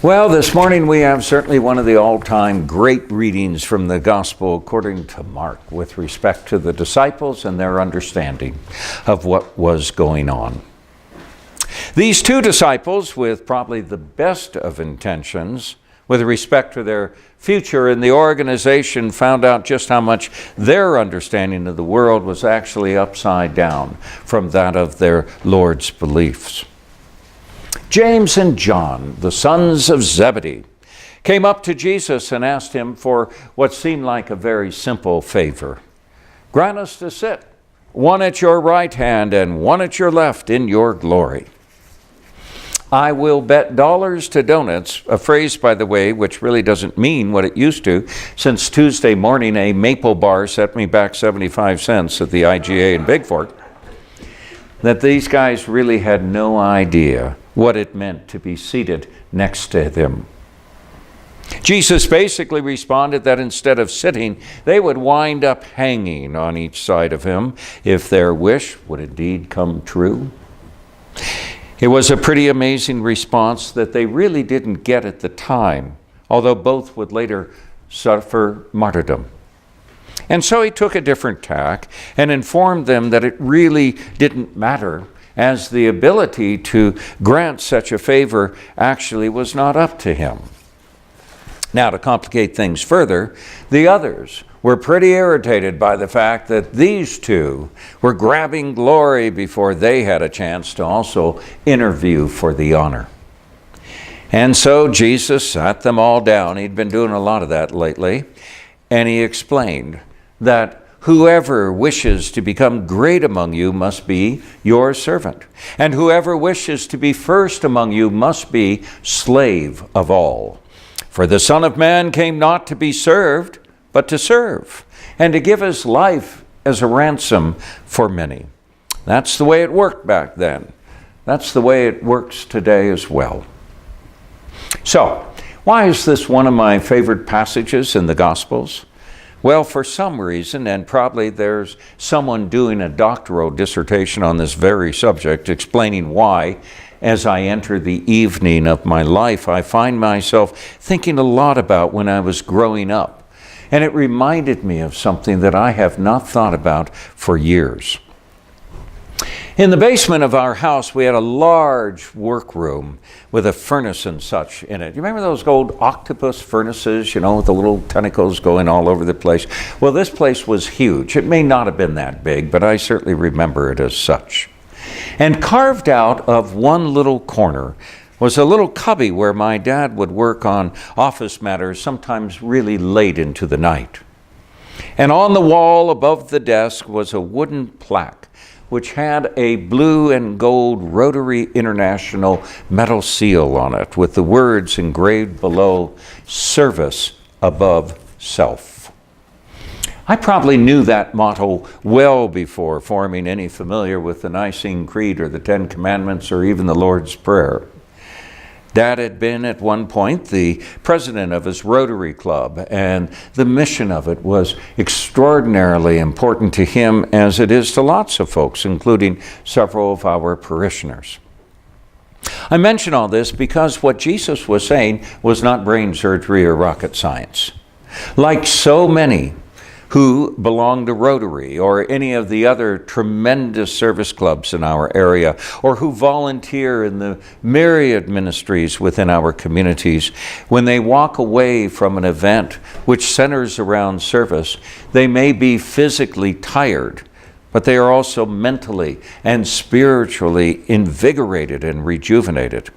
Well, this morning we have certainly one of the all-time great readings from the Gospel according to Mark with respect to the disciples and their understanding of what was going on. These two disciples, with probably the best of intentions with respect to their future in the organization, found out just how much their understanding of the world was actually upside down from that of their Lord's beliefs. James and John, the sons of Zebedee, came up to Jesus and asked him for what seemed like a very simple favor. Grant us to sit, one at your right hand and one at your left in your glory. I will bet dollars to donuts, a phrase, by the way, which really doesn't mean what it used to, since Tuesday morning a maple bar set me back 75 cents at the IGA in Big Fork, that these guys really had no idea what it meant to be seated next to them. Jesus basically responded that instead of sitting, they would wind up hanging on each side of him if their wish would indeed come true. It was a pretty amazing response that they really didn't get at the time, although both would later suffer martyrdom. And so he took a different tack and informed them that it really didn't matter, as the ability to grant such a favor actually was not up to him. Now, to complicate things further, the others were pretty irritated by the fact that these two were grabbing glory before they had a chance to also interview for the honor. And so Jesus sat them all down. He'd been doing a lot of that lately. And he explained that whoever wishes to become great among you must be your servant, and whoever wishes to be first among you must be slave of all. For the Son of Man came not to be served, but to serve, and to give his life as a ransom for many. That's the way it worked back then. That's the way it works today as well. So, why is this one of my favorite passages in the Gospels? Well, for some reason, and probably there's someone doing a doctoral dissertation on this very subject, explaining why, as I enter the evening of my life, I find myself thinking a lot about when I was growing up. And it reminded me of something that I have not thought about for years. In the basement of our house, we had a large workroom with a furnace and such in it. You remember those old octopus furnaces, with the little tentacles going all over the place? Well, this place was huge. It may not have been that big, but I certainly remember it as such. And carved out of one little corner was a little cubby where my dad would work on office matters, sometimes really late into the night. And on the wall above the desk was a wooden plaque which had a blue and gold Rotary International metal seal on it with the words engraved below, "Service above self." I probably knew that motto well before forming any familiar with the Nicene Creed or the Ten Commandments or even the Lord's Prayer. Dad had been at one point the president of his Rotary Club, and the mission of it was extraordinarily important to him, as it is to lots of folks, including several of our parishioners. I mention all this because what Jesus was saying was not brain surgery or rocket science. Like so many who belong to Rotary or any of the other tremendous service clubs in our area, or who volunteer in the myriad ministries within our communities, when they walk away from an event which centers around service, they may be physically tired, but they are also mentally and spiritually invigorated and rejuvenated.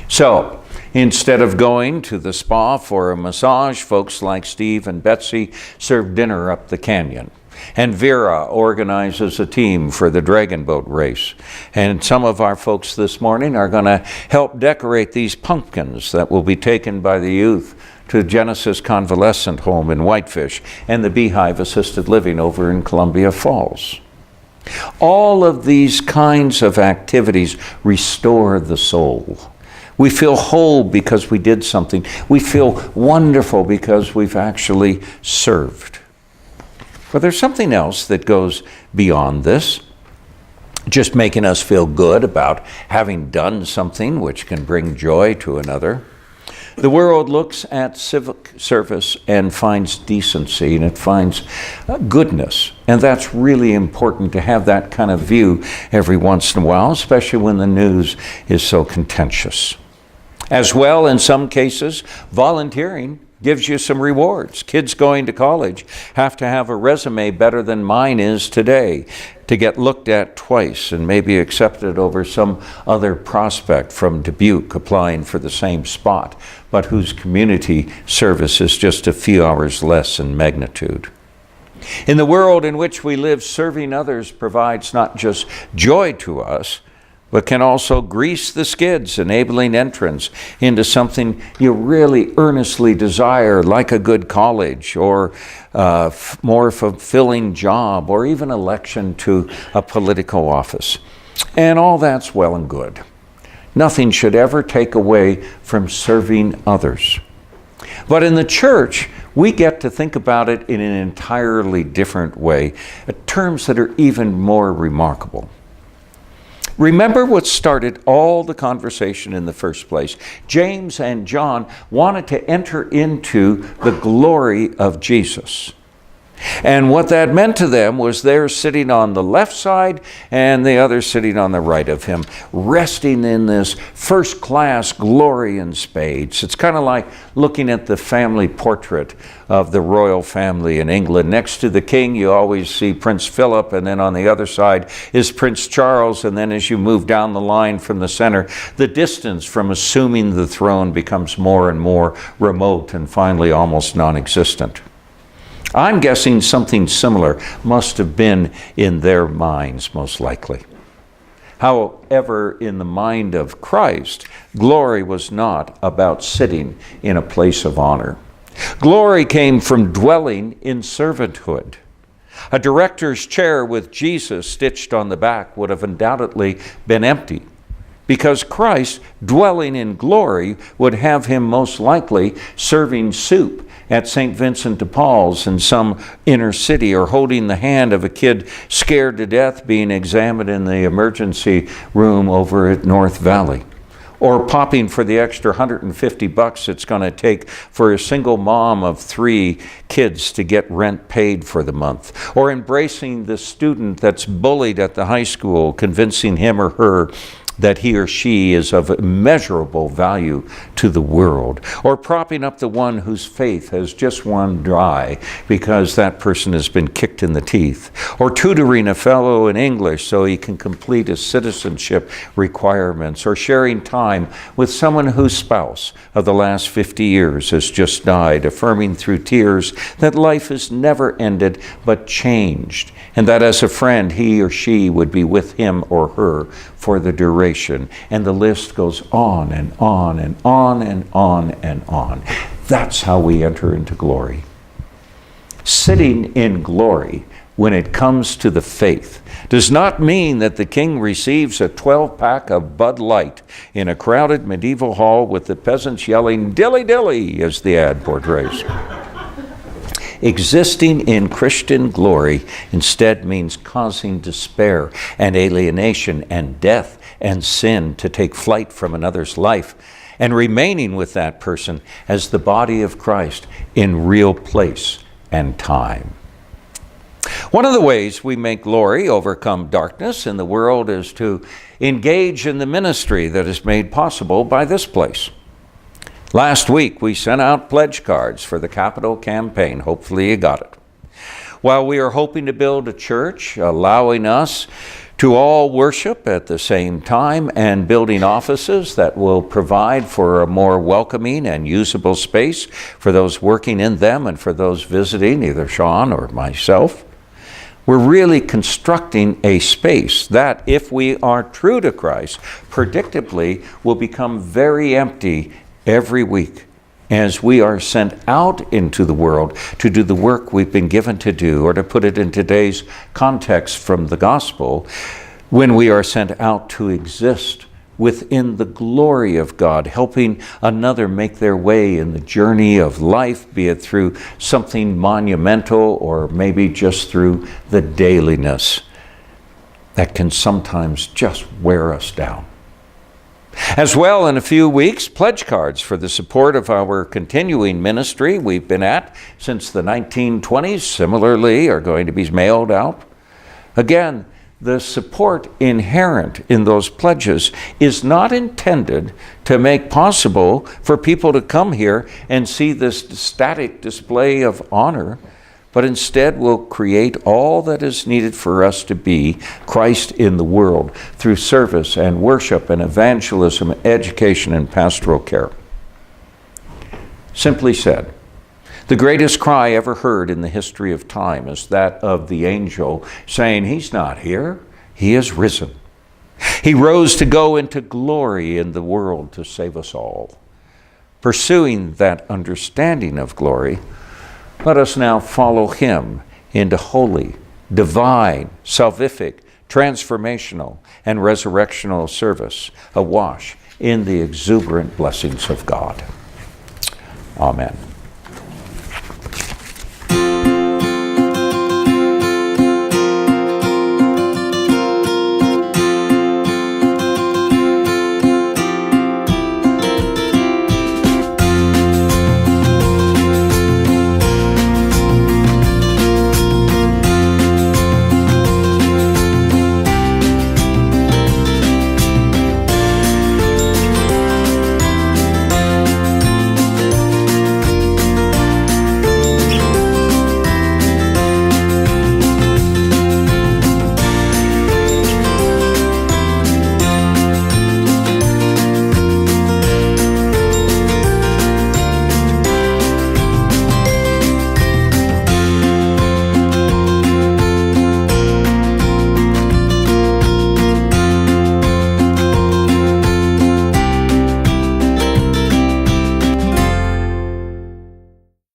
So, instead of going to the spa for a massage, folks like Steve and Betsy serve dinner up the canyon. And Vera organizes a team for the dragon boat race. And some of our folks this morning are going to help decorate these pumpkins that will be taken by the youth to Genesis Convalescent Home in Whitefish and the Beehive Assisted Living over in Columbia Falls. All of these kinds of activities restore the soul. We feel whole because we did something. We feel wonderful because we've actually served. But there's something else that goes beyond this, just making us feel good about having done something which can bring joy to another. The world looks at civic service and finds decency, and it finds goodness. And that's really important to have that kind of view every once in a while, especially when the news is so contentious. As well, in some cases, volunteering gives you some rewards. Kids going to college have to have a resume better than mine is today to get looked at twice and maybe accepted over some other prospect from Dubuque applying for the same spot, but whose community service is just a few hours less in magnitude. In the world in which we live, serving others provides not just joy to us, but can also grease the skids, enabling entrance into something you really earnestly desire, like a good college or more fulfilling job, or even election to a political office. And all that's well and good. Nothing should ever take away from serving others. But in the church, we get to think about it in an entirely different way, terms that are even more remarkable. Remember what started all the conversation in the first place. James and John wanted to enter into the glory of Jesus. And what that meant to them was they're sitting on the left side and the other sitting on the right of him, resting in this first-class glory in spades. It's kind of like looking at the family portrait of the royal family in England. Next to the king, you always see Prince Philip, and then on the other side is Prince Charles, and then as you move down the line from the center, the distance from assuming the throne becomes more and more remote and finally almost non-existent. I'm guessing something similar must have been in their minds, most likely. However, in the mind of Christ, glory was not about sitting in a place of honor. Glory came from dwelling in servanthood. A director's chair with Jesus stitched on the back would have undoubtedly been empty, because Christ, dwelling in glory, would have him most likely serving soup at St. Vincent de Paul's in some inner city, or holding the hand of a kid scared to death being examined in the emergency room over at North Valley, or popping for the extra $150 it's going to take for a single mom of 3 kids to get rent paid for the month, or embracing the student that's bullied at the high school, convincing him or her that he or she is of immeasurable value to the world, or propping up the one whose faith has just run dry because that person has been kicked in the teeth, or tutoring a fellow in English so he can complete his citizenship requirements, or sharing time with someone whose spouse of the last 50 years has just died, affirming through tears that life has never ended but changed, and that as a friend he or she would be with him or her for the duration. And the list goes on and on and on and on and on. That's how we enter into glory. Sitting in glory, when it comes to the faith, does not mean that the king receives a 12-pack of Bud Light in a crowded medieval hall with the peasants yelling, "Dilly dilly," as the ad portrays. Existing in Christian glory instead means causing despair and alienation and death and sin to take flight from another's life, and remaining with that person as the body of Christ in real place and time. One of the ways we make glory overcome darkness in the world is to engage in the ministry that is made possible by this place. Last week, we sent out pledge cards for the Capital campaign. Hopefully you got it. While we are hoping to build a church, allowing us to all worship at the same time, and building offices that will provide for a more welcoming and usable space for those working in them and for those visiting, either Sean or myself, we're really constructing a space that, if we are true to Christ, predictably will become very empty every week as we are sent out into the world to do the work we've been given to do, or to put it in today's context from the gospel, when we are sent out to exist within the glory of God, helping another make their way in the journey of life, be it through something monumental or maybe just through the dailiness that can sometimes just wear us down. As well, in a few weeks, pledge cards for the support of our continuing ministry we've been at since the 1920s, similarly, are going to be mailed out. Again, the support inherent in those pledges is not intended to make possible for people to come here and see this static display of honor, but instead will create all that is needed for us to be Christ in the world through service and worship and evangelism, education and pastoral care. Simply said, the greatest cry ever heard in the history of time is that of the angel saying, He's not here, He is risen. He rose to go into glory in the world to save us all. Pursuing that understanding of glory, let us now follow Him into holy, divine, salvific, transformational, and resurrectional service, awash in the exuberant blessings of God. Amen.